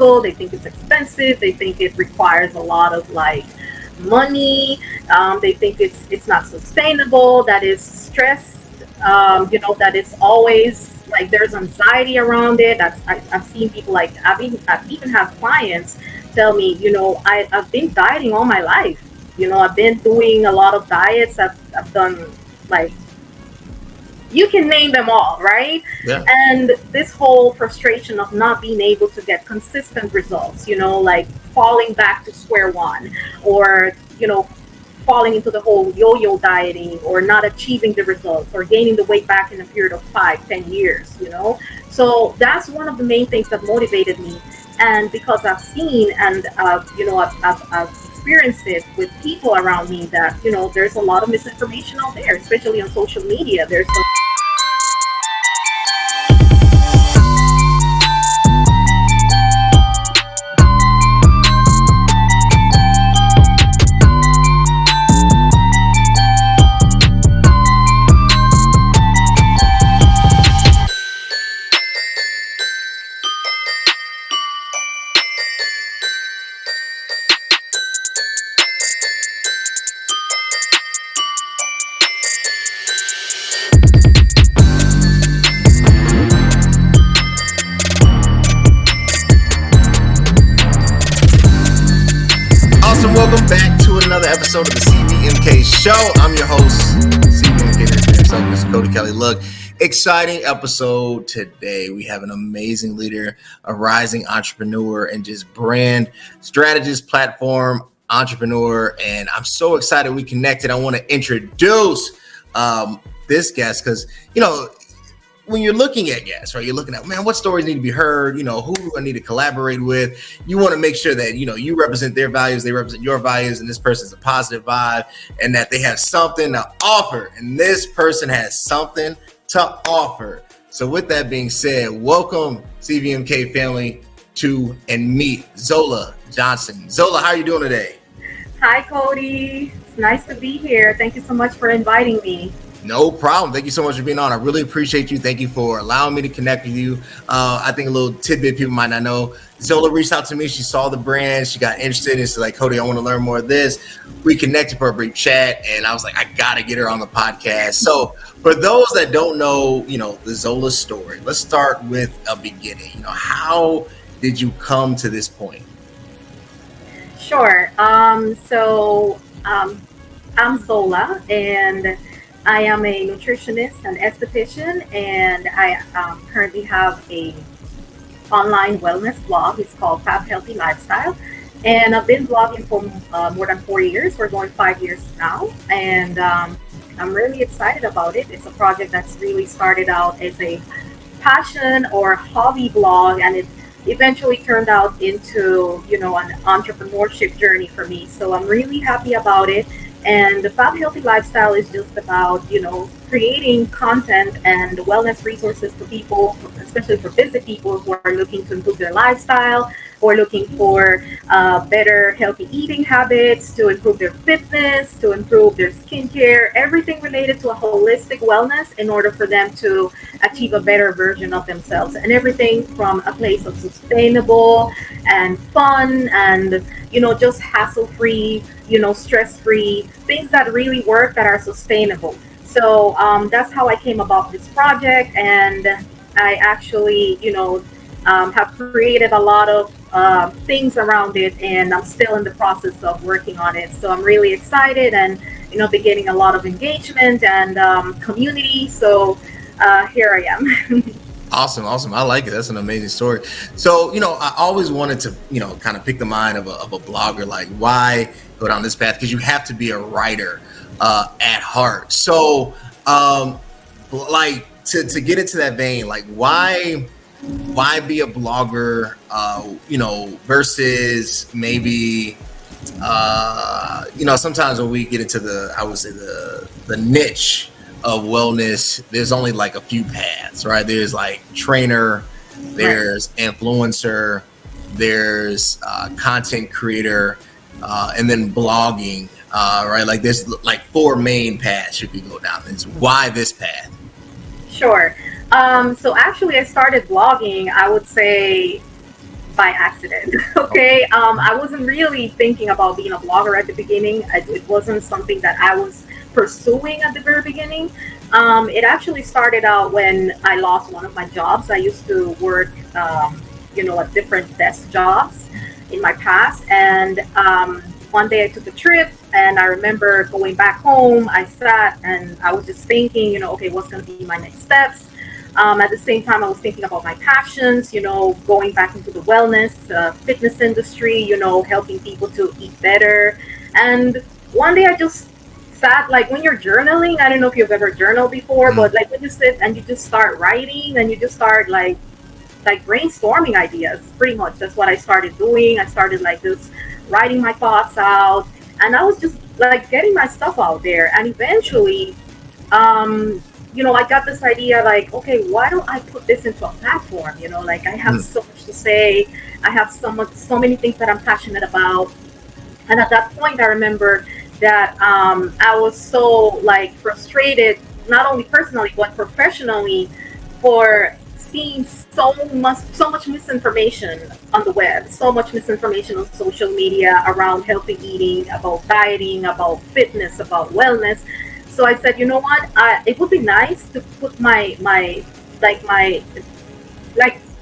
They think it's expensive. They think it requires a lot of like money. They think it's not sustainable. That is stress. That it's always like there's anxiety around it. I've seen people like I've even had clients tell me, I've been dieting all my life. I've been doing a lot of diets. I've done like you can name them all, right? Yeah. And this whole frustration of not being able to get consistent results, like falling back to square one, or falling into the whole yo-yo dieting, or not achieving the results, or gaining the weight back in a period of 5-10 years. So that's one of the main things that motivated me. And because I've seen and I've experienced it with people around me that there's a lot of misinformation out there, especially on social media. There's Welcome back to another episode of the CVMK Show. I'm your host, CVMK himself, Mr. Cody Kelly. Look, exciting episode today. We have an amazing leader, a rising entrepreneur, and just brand strategist, platform entrepreneur. And I'm so excited we connected. I want to introduce this guest because, when you're looking at guests, right, you're looking at, man, what stories need to be heard? Who do I need to collaborate with? You want to make sure that, you represent their values, they represent your values, and this person's a positive vibe, and that they have something to offer. And this person has something to offer. So with that being said, welcome CVMK family to and meet Zola Johnson. Zola, how are you doing today? Hi, Cody. It's nice to be here. Thank you so much for inviting me. No problem. Thank you so much for being on. I really appreciate you. Thank you for allowing me to connect with you. I think a little tidbit people might not know. Zola reached out to me. She saw the brand. She got interested. And she's like, Cody, I want to learn more of this. We connected for a brief chat. And I was like, I got to get her on the podcast. So for those that don't know, the Zola story, let's start with a beginning. How did you come to this point? Sure. I'm Zola, and I am a nutritionist and esthetician, and I currently have a online wellness blog. It's called Fab Healthy Lifestyle, and I've been blogging for more than 4 years. We're going 5 years now, and I'm really excited about it. It's a project that's really started out as a passion or hobby blog, and it eventually turned out into an entrepreneurship journey for me. So I'm really happy about it. And the Fab Healthy Lifestyle is just about, creating content and wellness resources for people, especially for busy people who are looking to improve their lifestyle, or looking for better healthy eating habits, to improve their fitness, to improve their skincare, everything related to a holistic wellness in order for them to achieve a better version of themselves. And everything from a place of sustainable and fun and, just hassle-free, stress-free, things that really work, that are sustainable. So that's how I came about this project. And I actually, have created a lot of things around it, and I'm still in the process of working on it. So I'm really excited, and been getting a lot of engagement and community. So here I am. Awesome. I like it. That's an amazing story. So, I always wanted to, kind of pick the mind of a blogger, like why go down this path? Because you have to be a writer at heart. So, to get into that vein, like why be a blogger, versus maybe, sometimes when we get into the niche of wellness, there's only like a few paths, right? There's like trainer, there's influencer, there's content creator, and then blogging, right? Like there's like 4 main paths you could go down. It's why this path? Sure. So actually I started blogging, I would say by accident. Okay. I wasn't really thinking about being a blogger at the beginning. It wasn't something that I was pursuing at the very beginning. It actually started out when I lost one of my jobs. I used to work, at different desk jobs in my past. And one day I took a trip, and I remember going back home. I sat and I was just thinking, okay, what's going to be my next steps? At the same time, I was thinking about my passions, going back into the wellness, fitness industry, helping people to eat better. And one day I just sat, like when you're journaling, I don't know if you've ever journaled before, but like when you sit and you just start writing and you just start like brainstorming ideas, pretty much. That's what I started doing. I started like just writing my thoughts out, and I was just like getting my stuff out there. And eventually, I got this idea like, okay, why don't I put this into a platform? Like I have so much to say. I have so many things that I'm passionate about. And at that point, I remember that I was so like frustrated, not only personally but professionally, for seeing so much misinformation on the web, so much misinformation on social media around healthy eating, about dieting, about fitness, about wellness. So I said, you know what? It would be nice to put my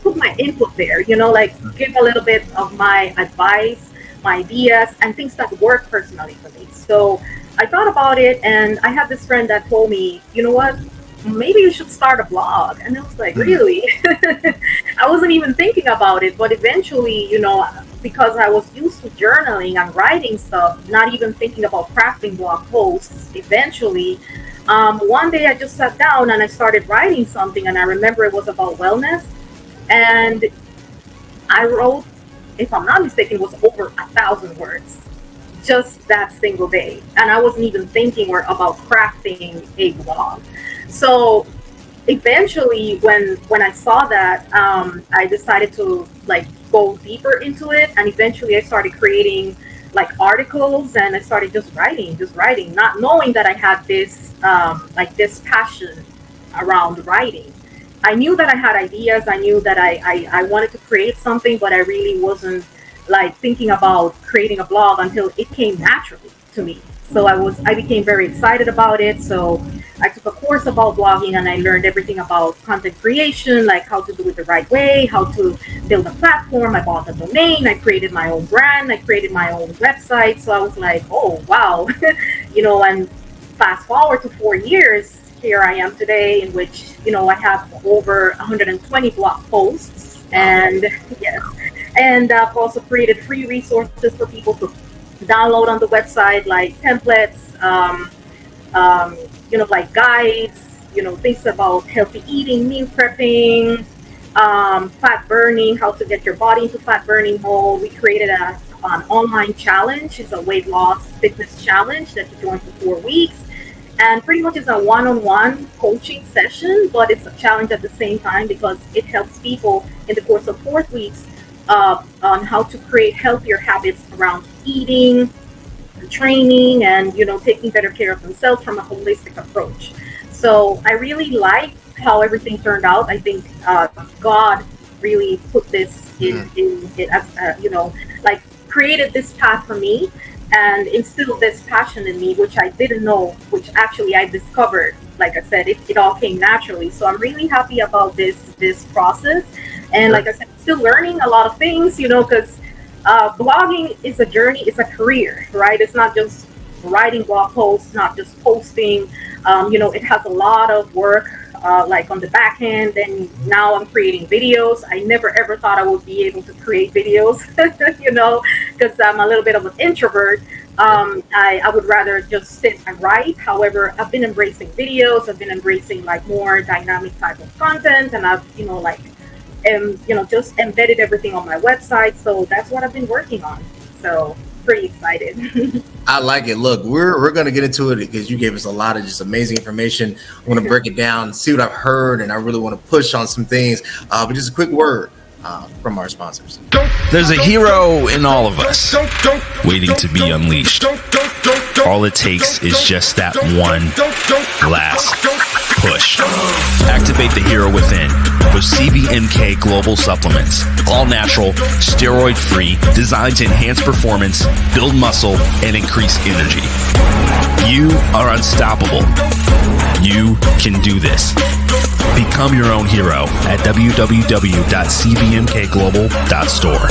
put my input there. Like give a little bit of my advice, my ideas, and things that work personally for me. So I thought about it, and I had this friend that told me, you know what? Maybe you should start a blog. And I was like, really? I wasn't even thinking about it, but eventually, because I was used to journaling and writing stuff, not even thinking about crafting blog posts, eventually, one day I just sat down and I started writing something, and I remember it was about wellness, and I wrote, if I'm not mistaken, it was over 1,000 words just that single day, and I wasn't even thinking about crafting a blog. So eventually, when I saw that, I decided to like go deeper into it, and eventually I started creating like articles, and I started just writing, not knowing that I had this this passion around writing. I knew that I had ideas. I knew that I wanted to create something, but I really wasn't like thinking about creating a blog until it came naturally to me. So I became very excited about it. So I took a course about blogging, and I learned everything about content creation, like how to do it the right way, how to build a platform. I bought a domain, I created my own brand, I created my own website. So I was like, oh, wow. And fast forward to 4 years, here I am today, in which, I have over 120 blog posts. And yes, and I've also created free resources for people to download on the website, like templates, like guides, things about healthy eating, meal prepping, fat burning, how to get your body into fat burning mode. We created an online challenge. It's a weight loss fitness challenge that you join for 4 weeks. And pretty much it's a one-on-one coaching session, but it's a challenge at the same time because it helps people in the course of 4 weeks on how to create healthier habits around eating, training, and taking better care of themselves from a holistic approach. So I really like how everything turned out. I think God really put this in like created this path for me and instilled this passion in me, which I didn't know, which actually I discovered. Like I said, it all came naturally. So I'm really happy about this process. And like I said, I'm still learning a lot of things, because blogging is a journey, it's a career, right? It's not just writing blog posts, not just posting. It has a lot of work, like on the back end. And now I'm creating videos. I never ever thought I would be able to create videos, because I'm a little bit of an introvert. I would rather just sit and write. However, I've been embracing videos. I've been embracing like more dynamic type of content, and I've just embedded everything on my website. So that's what I've been working on. So pretty excited. I like it. Look, we're going to get into it because you gave us a lot of just amazing information. I want to break it down, see what I've heard, and I really want to push on some things. But just a quick word from our sponsors. There's a hero in all of us waiting to be unleashed. All it takes is just that one last push. Activate the hero within with CVMK Global Supplements. All natural, steroid-free, designed to enhance performance, build muscle, and increase energy. You are unstoppable. You can do this. Become your own hero at www.cvmkglobal.store.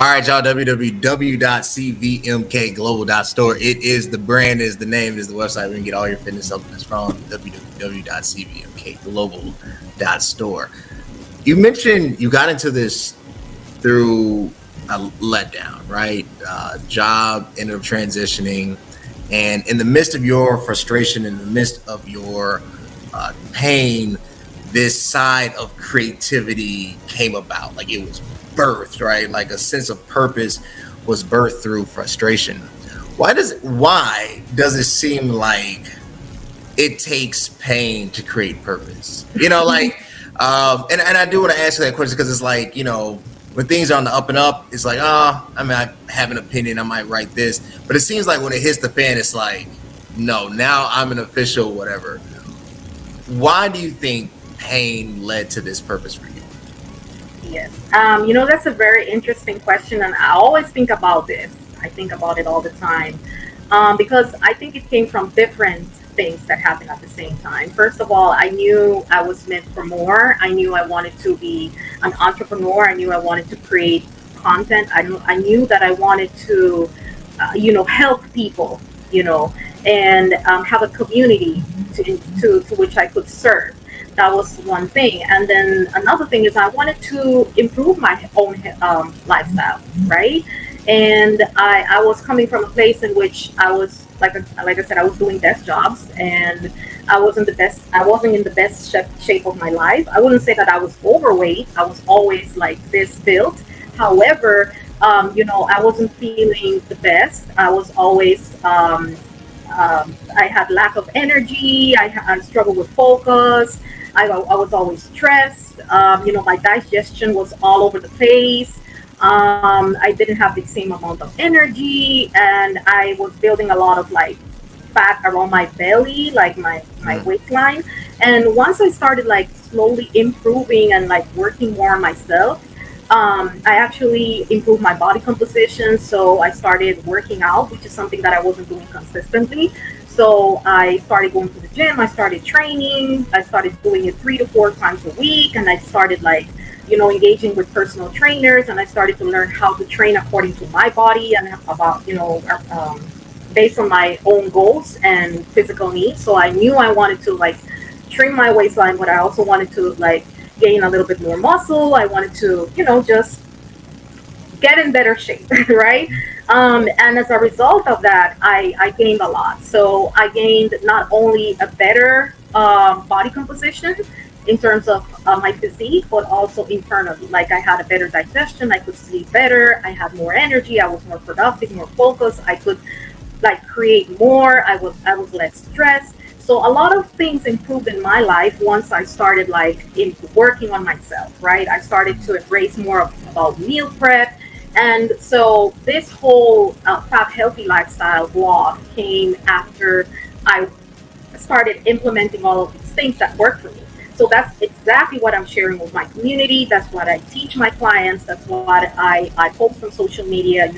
All right, y'all, www.cvmkglobal.store. It is the brand, is the name, is the website. We can get all your fitness supplements from www.cvmkglobal.store. You mentioned you got into this through a letdown, right? Job ended up transitioning. And in the midst of your frustration, in the midst of your pain, this side of creativity came about. Like it was birthed, right? Like a sense of purpose was birthed through frustration. Why does it seem like it takes pain to create purpose? You know, like, and I do want to ask you that question because it's like, you know, when things are on the up and up, it's like, I have an opinion, I might write this. But it seems like when it hits the fan, it's like, no, now I'm an official whatever. Why do you think pain led to this purpose for you? Yes. That's a very interesting question. And I always think about this. I think about it all the time because I think it came from different things that happened at the same time. First of all, I knew I was meant for more. I knew I wanted to be an entrepreneur. I knew I wanted to create content. I knew that I wanted to, help people, and have a community to which I could serve. That was one thing. And then another thing is I wanted to improve my own lifestyle, right? And I was coming from a place in which I was, like I said, I was doing desk jobs, and I wasn't in the best shape of my life. I wouldn't say that I was overweight. I was always like this built. However, I wasn't feeling the best. I was always, I had lack of energy. I struggled with focus. I was always stressed. My digestion was all over the place. I didn't have the same amount of energy, and I was building a lot of like fat around my belly, like my waistline. And once I started like slowly improving and like working more on myself, I actually improved my body composition. So I started working out, which is something that I wasn't doing consistently. So I started going to the gym. I started training. I started doing it 3 to 4 times a week, and I started like engaging with personal trainers, and I started to learn how to train according to my body and about, based on my own goals and physical needs. So I knew I wanted to like trim my waistline, but I also wanted to like gain a little bit more muscle. I wanted to, just get in better shape, right? And as a result of that, I gained a lot. So I gained not only a better body composition in terms of my physique, but also internally. Like I had a better digestion, I could sleep better, I had more energy, I was more productive, more focused, I could like create more, I was less stressed. So a lot of things improved in my life once I started like working on myself, right? I started to embrace more about meal prep. And so this whole Fab Healthy Lifestyle blog came after I started implementing all of these things that work for me. So that's exactly what I'm sharing with my community. That's what I teach my clients. That's what I post on social media,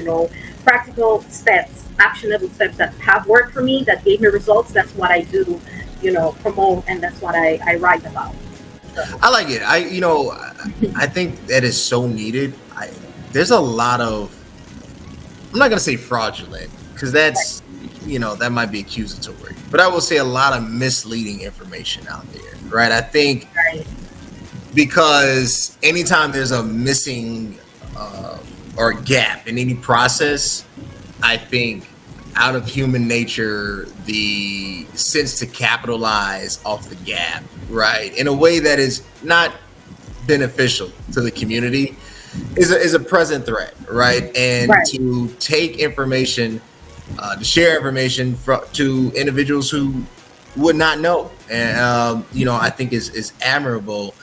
practical steps, actionable steps that have worked for me, that gave me results. That's what I do, promote, and that's what I write about. So. I like it. I think that is so needed. There's a lot of, I'm not going to say fraudulent, because that's, that might be accusatory, but I will say a lot of misleading information out there. Right. I think because anytime there's a missing or gap in any process, I think out of human nature, the sense to capitalize off the gap, right, in a way that is not beneficial to the community is a present threat. Right. And to take information, to share information to individuals who would not know. And, I think is admirable.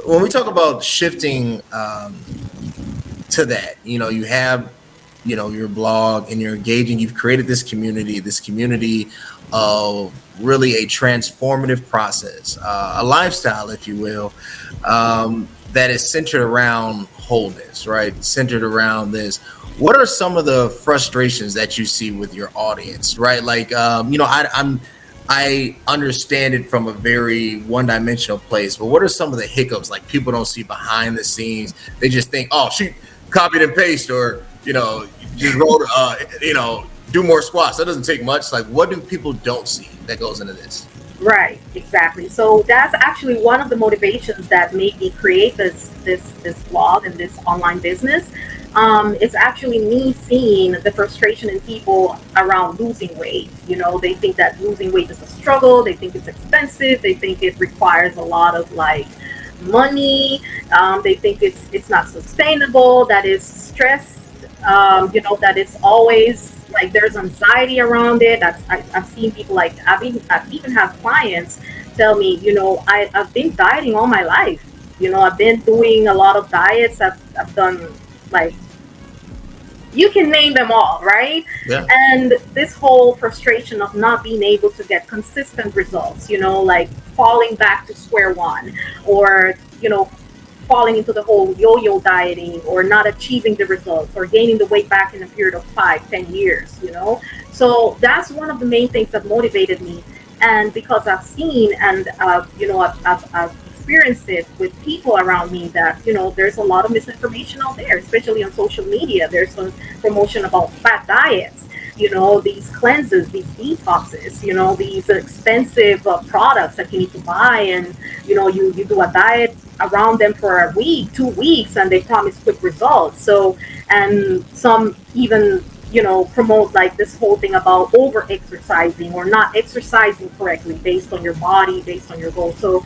When we talk about shifting to that, you have your blog, and you're engaging. You've created this community of really a transformative process, a lifestyle, if you will, that is centered around wholeness, right? Centered around this. What are some of the frustrations that you see with your audience, right? Like, I understand it from a very one-dimensional place, but what are some of the hiccups like people don't see behind the scenes? They just think, oh, she copied and paste, or just wrote, do more squats. That doesn't take much. Like, what do people don't see that goes into this? Right, exactly. So that's actually one of the motivations that made me create this blog and this online business. It's actually me seeing the frustration in people around losing weight. They think that losing weight is a struggle. They think it's expensive. They think it requires a lot of money. They think it's not sustainable. That is stress. That it's always there's anxiety around it. I've seen people I've even had clients tell me, I've been dieting all my life. I've been doing a lot of diets. I've done you can name them all, right? Yeah. And this whole frustration of not being able to get consistent results, falling back to square one, or falling into the whole yo-yo dieting, or not achieving the results, or gaining the weight back in a period of 5-10 years. So that's one of the main things that motivated me. And because I've seen and I've experienced it with people around me that there's a lot of misinformation out there, especially on social media. There's some promotion about fat diets, these cleanses, these detoxes, these expensive products that you need to buy, and you do a diet around them for a week, 2 weeks, and they promise quick results. So, and some even promote this whole thing about over exercising or not exercising correctly based on your body, based on your goals. So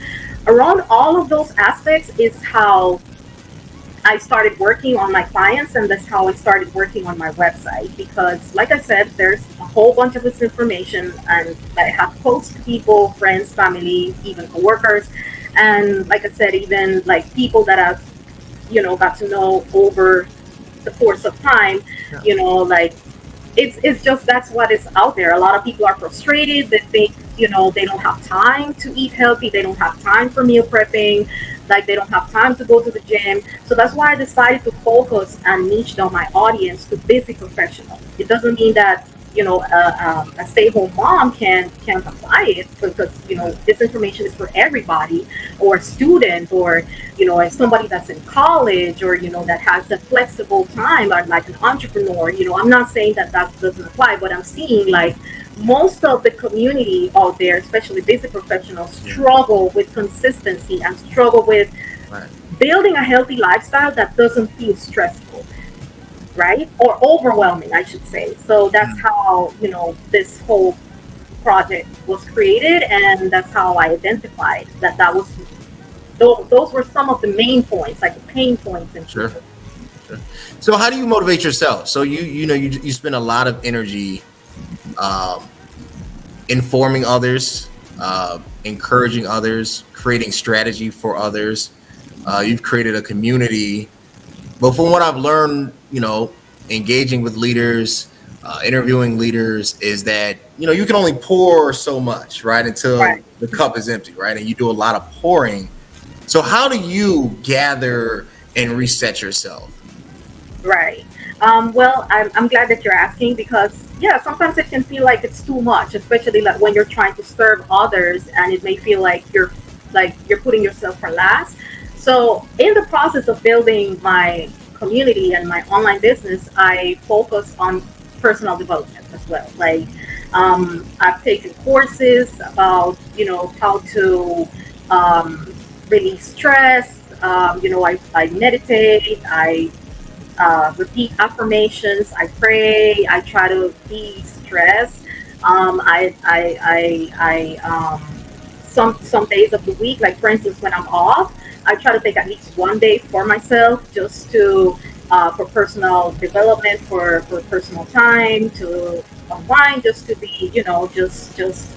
around all of those aspects is how I started working on my clients, and that's how I started working on my website. Because like I said, there's a whole bunch of this information, and I have close people, friends, family, even coworkers, and like I said, even people that I've got to know over the course of time. It's just that's what is out there. A lot of people are frustrated. They think they don't have time to eat healthy. They don't have time for meal prepping. They don't have time to go to the gym. So that's why I decided to focus and niche down my audience to busy professionals. It doesn't mean that a stay-home mom can apply it, because this information is for everybody, or a student, or somebody that's in college, or that has the flexible time, or an entrepreneur. I'm not saying that doesn't apply, but I'm seeing most of the community out there, especially busy professionals, struggle with consistency and struggle with building a healthy lifestyle that doesn't feel stressful, right? Or overwhelming, I should say. So that's how, this whole project was created, and that's how I identified that was, those were some of the main points, the pain points in Sure. So how do you motivate yourself? So you spend a lot of energy informing others, encouraging others, creating strategy for others. You've created a community. But from what I've learned, engaging with leaders, interviewing leaders, is that, you can only pour so much, right? Until the cup is empty, right? And you do a lot of pouring. So how do you gather and reset yourself? Right. Well, I'm glad that you're asking, because sometimes it can feel like it's too much, especially when you're trying to serve others, and it may feel like you're putting yourself for last. So in the process of building my community and my online business, I focus on personal development as well. I've taken courses about how to release stress. I meditate. I repeat affirmations. I pray. I try to de-stress. Some days of the week, for instance, when I'm off, I try to take at least one day for myself, just to for personal development, for personal time, to unwind, just to be, just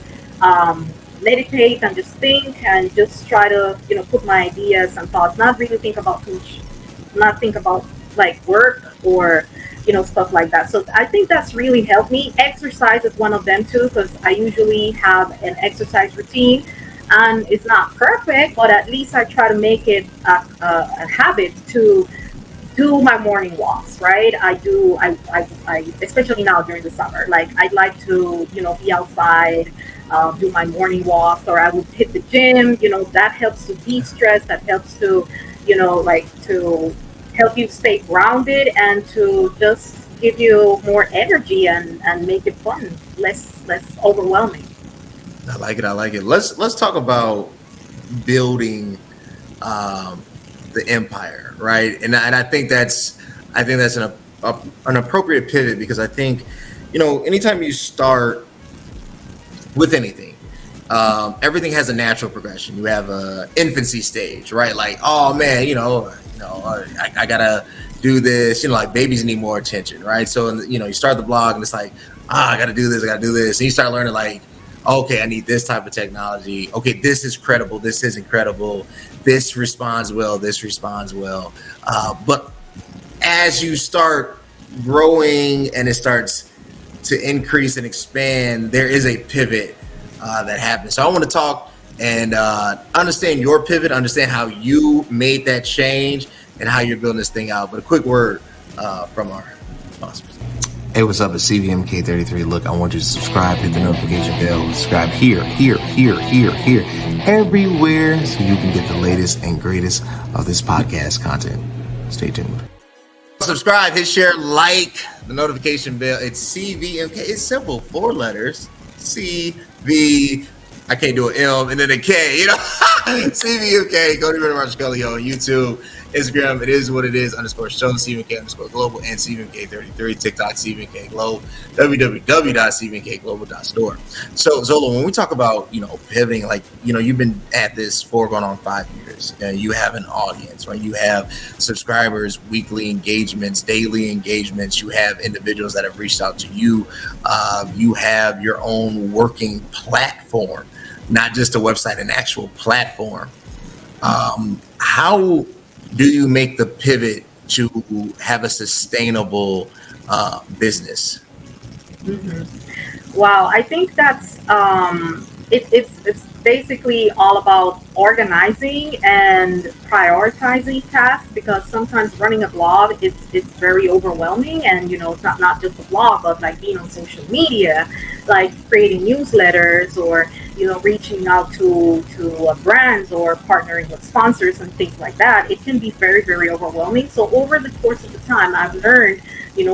meditate and just think, and just try to, put my ideas and thoughts, not think about like work or stuff like that. So I think that's really helped me. Exercise is one of them too, because I usually have an exercise routine, and it's not perfect, but at least I try to make it a habit to do my morning walks, right? I especially now during the summer, like I'd like to, be outside, do my morning walks, or I would hit the gym. That helps to de-stress, that helps to, like to help you stay grounded and to just give you more energy and make it fun, less overwhelming. I like it. I like it. Let's talk about building the empire, right? And I think that's an appropriate pivot, because I think anytime you start with anything, everything has a natural progression. You have a infancy stage, right? Like, oh man, I gotta do this. Like babies need more attention, right? So you start the blog and it's like, I gotta do this, and you start learning like, okay, I need this type of technology. Okay, this is credible. This is incredible. This responds well. But as you start growing and it starts to increase and expand, there is a pivot that happens. So I want to talk and understand your pivot, understand how you made that change and how you're building this thing out. But a quick word from our sponsors. Hey, what's up? It's CVMK 33. Look, I want you to subscribe, hit the notification bell, subscribe here, everywhere, so you can get the latest and greatest of this podcast content. Stay tuned. Subscribe, hit share, like the notification bell. It's CVMK. It's simple, 4 letters. CV. I can't do an M and then a K. CVMK. Go to Roger Scully on YouTube. Instagram, it is what it is, _show, CVMK _global, and CVMK33, TikTok, CVMK Globe, www.cvmkglobal.store. So, Zola, when we talk about, pivoting, like, you've been at this for going on 5 years, and you have an audience, right? You have subscribers, weekly engagements, daily engagements. You have individuals that have reached out to you. You have your own working platform, not just a website, an actual platform. How do you make the pivot to have a sustainable business? Mm-hmm. Wow, I think that's it's basically all about organizing and prioritizing tasks, because sometimes running a blog is very overwhelming, and it's not just a blog, but like being on social media, like creating newsletters, or reaching out to brands, or partnering with sponsors and things like that. It can be very, very overwhelming. So over the course of the time, I've learned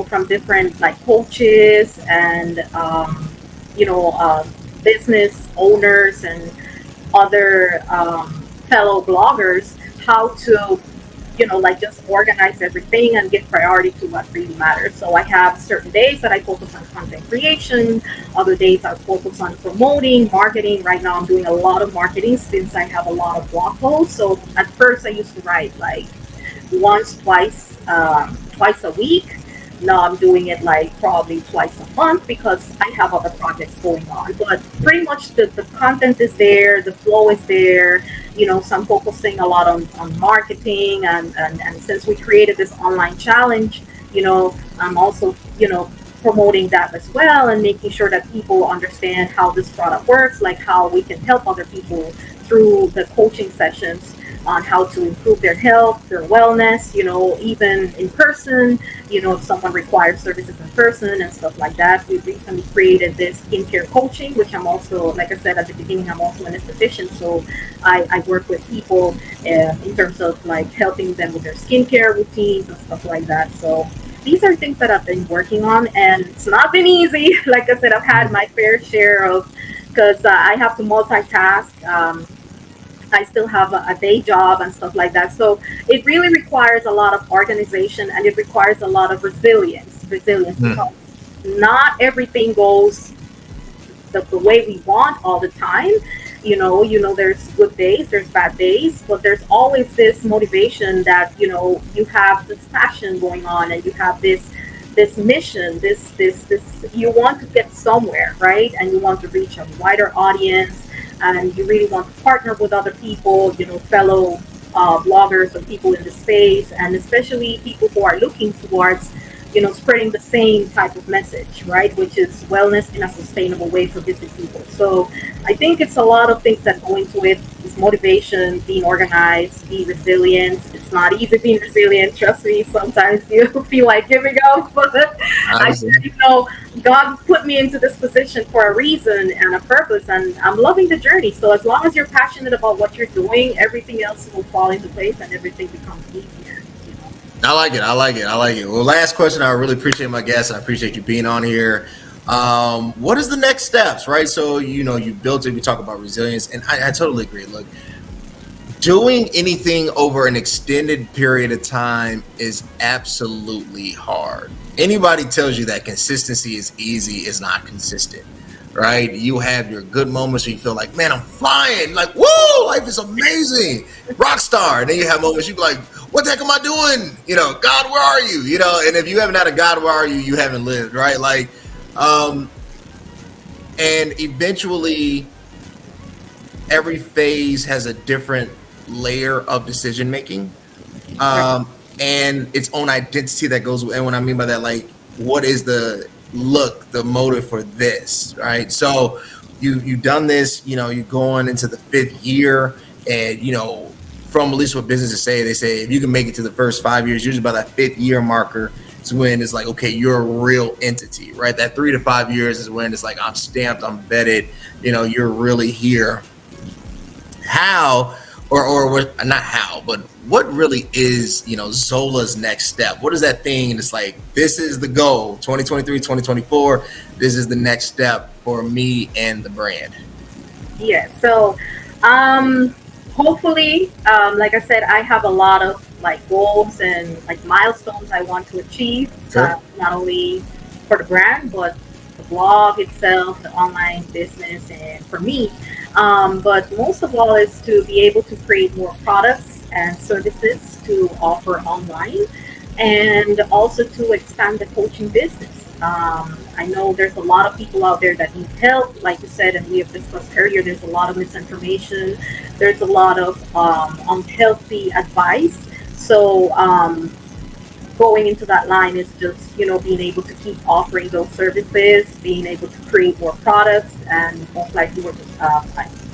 from different like coaches and business owners and other fellow bloggers how to like just organize everything and give priority to what really matters. So I have certain days that I focus on content creation, other days I focus on promoting, marketing. Right now I'm doing a lot of marketing since I have a lot of blog posts. So at first I used to write like twice a week. Now I'm doing it like probably twice a month, because I have other projects going on. But pretty much the content is there, the flow is there. So I'm focusing a lot on marketing, and since we created this online challenge, I'm also, promoting that as well, and making sure that people understand how this product works, like how we can help other people through the coaching sessions on how to improve their health, their wellness, even in person, if someone requires services in person and stuff like that. We recently created this skincare coaching, which I'm also, like I said at the beginning, I'm also an esthetician. So I work with people in terms of like helping them with their skincare routines and stuff like that. So these are things that I've been working on, and it's not been easy. Like I said, I've had my fair share of, because I have to multitask. I still have a day job and stuff like that. So it really requires a lot of organization, and it requires a lot of resilience, because not everything goes the way we want all the time. There's good days, there's bad days, but there's always this motivation that, you have this passion going on, and you have this mission, this you want to get somewhere, right? And you want to reach a wider audience, and you really want to partner with other people, fellow bloggers or people in the space, and especially people who are looking towards, spreading the same type of message, right? Which is wellness in a sustainable way for busy people. So I think it's a lot of things that go into it. It's motivation, being organized, be resilient. It's not easy being resilient. Trust me. Sometimes you feel like giving up, but I said, God put me into this position for a reason and a purpose, and I'm loving the journey. So as long as you're passionate about what you're doing, everything else will fall into place and everything becomes easier. I like it. I like it. I like it. Well, last question. I really appreciate my guests. I appreciate you being on here. What is the next steps, right? So, you built it. We talk about resilience, and I totally agree. Look, doing anything over an extended period of time is absolutely hard. Anybody tells you that consistency is easy is not consistent, right? You have your good moments where you feel like, man, I'm flying. Like, whoa, life is amazing. Rock star. And then you have moments you be like, what the heck am I doing? God, where are you? And if you haven't had a God, where are you? You haven't lived, right? Like, and eventually every phase has a different layer of decision making, and its own identity that goes. And what I mean by that, like, what is the motive for this, right? So you've done this, you're going into the 5th year, and from at least what businesses say, they say if you can make it to the first 5 years, usually by that 5th year marker is when it's like, okay, you're a real entity, right? That 3 to 5 years is when it's like, I'm stamped, I'm vetted, you're really here. How, or what, not how, but what really is, Zola's next step? What is that thing? And it's like, this is the goal, 2023, 2024. This is the next step for me and the brand. Yeah. So, hopefully, like I said, I have a lot of goals and milestones I want to achieve, Sure. Not only for the brand, but the blog itself, the online business, and for me. But most of all is to be able to create more products and services to offer online, and also to expand the coaching business. I know there's a lot of people out there that need help, like you said, and we have discussed earlier. There's a lot of misinformation. There's a lot of unhealthy advice. So going into that line is just, being able to keep offering those services, being able to create more products, and most likely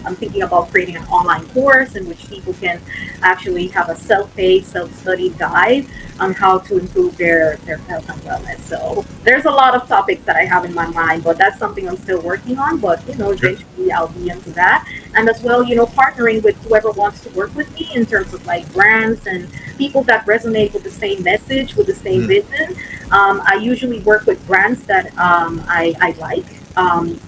I'm thinking about creating an online course in which people can actually have a self-paced, self-study guide on how to improve their health and wellness. So there's a lot of topics that I have in my mind, but that's something I'm still working on. But, eventually I'll be into that. And as well, partnering with whoever wants to work with me in terms of brands and people that resonate with the same message, with the same vision. I usually work with brands that I like.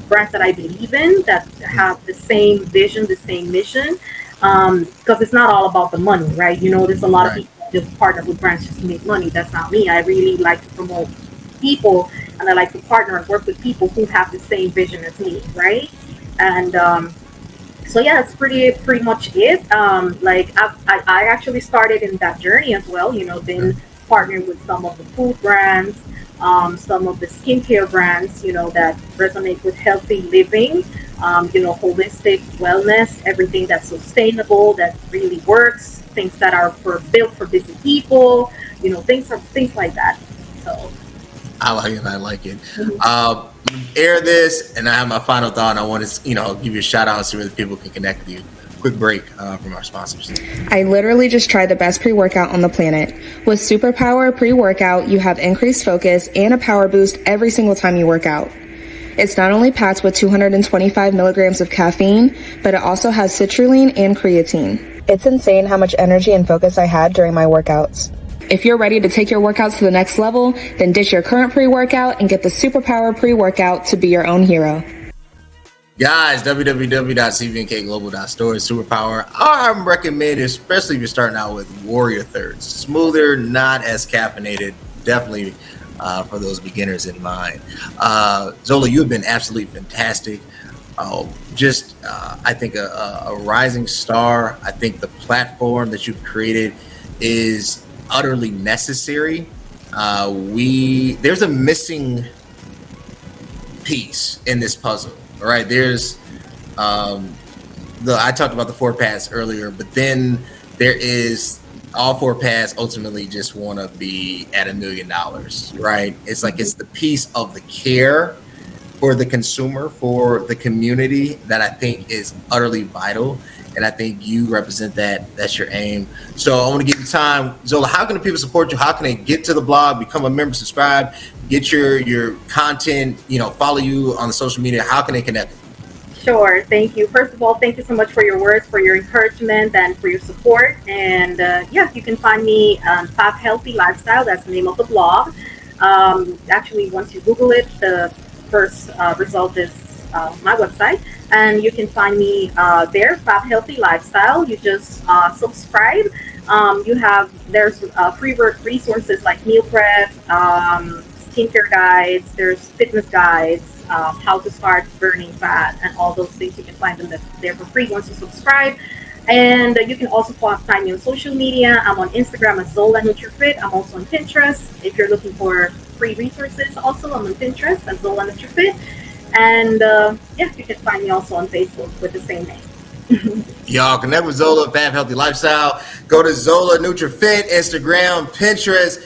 Brands that I believe in, that have the same vision, the same mission, because it's not all about the money, right? There's a lot of people that just partner with brands just to make money. That's not me. I really like to promote people, and I like to partner and work with people who have the same vision as me, right? And so yeah, that's pretty much it. I actually started in that journey as well. Been partnering with some of the food brands, some of the skincare brands, that resonate with healthy living, holistic wellness, everything that's sustainable, that really works, things that are built for busy people, things like that. So I like it. Air this, and I have my final thought. I want to, give you a shout out so that people can connect with you. Quick break from our sponsors. I literally just tried the best pre-workout on the planet. With Superpower pre-workout, you have increased focus and a power boost every single time you work out. It's not only packed with 225 milligrams of caffeine, but it also has citrulline and creatine. It's insane how much energy and focus I had during my workouts. If you're ready to take your workouts to the next level, then ditch your current pre-workout and get the Superpower pre-workout to be your own hero. Guys, www.cvmkglobal.store is Superpower. I'm recommended, especially if you're starting out with Warrior Thirds. Smoother, not as caffeinated, definitely for those beginners in mind. Zola, you've been absolutely fantastic. I think a rising star. I think the platform that you've created is utterly necessary. There's a missing piece in this puzzle. All right, there's I talked about the 4 paths earlier, but then there is all 4 paths ultimately just want to be at $1 million, right? It's like it's the piece of the care for the consumer, for the community that I think is utterly vital. And I think you represent that. That's your aim. So I want to give you time. Zola, how can the people support you? How can they get to the blog, become a member, subscribe, get your content, follow you on the social media? How can they connect? Sure. Thank you. First of all, thank you so much for your words, for your encouragement, and for your support. And you can find me on Fab Healthy Lifestyle. That's the name of the blog. Actually, once you Google it, the first result is my website. And you can find me there, Fab Healthy Lifestyle. You just subscribe. There's free resources like meal prep, skincare guides, there's fitness guides, how to start burning fat, and all those things. You can find them there for free once you subscribe. And you can also find me on social media. I'm on Instagram as Zola NutriFit. I'm also on Pinterest. If you're looking for free resources, also I'm on Pinterest as Zola NutriFit. And you can find me also on Facebook with the same name. Y'all connect with Zola, Fab Healthy Lifestyle. Go to Zola NutriFit, Instagram, Pinterest.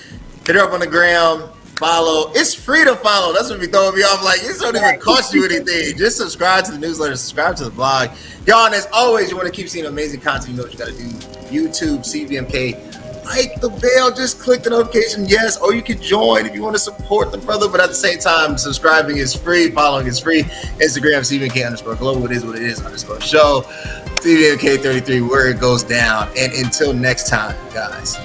Hit her up on the gram. Follow. It's free to follow. That's what be throwing me off. Like, it don't even cost you anything. Just subscribe to the newsletter, subscribe to the blog. Y'all, and as always, you want to keep seeing amazing content, you know what you got to do. YouTube, CVMK, like the bell, just click the notification, yes, or you can join if you want to support the brother, but at the same time, subscribing is free, following is free. Instagram, CVMK_global, it is what it is _show. CVMK 33, where it goes down. And until next time, guys.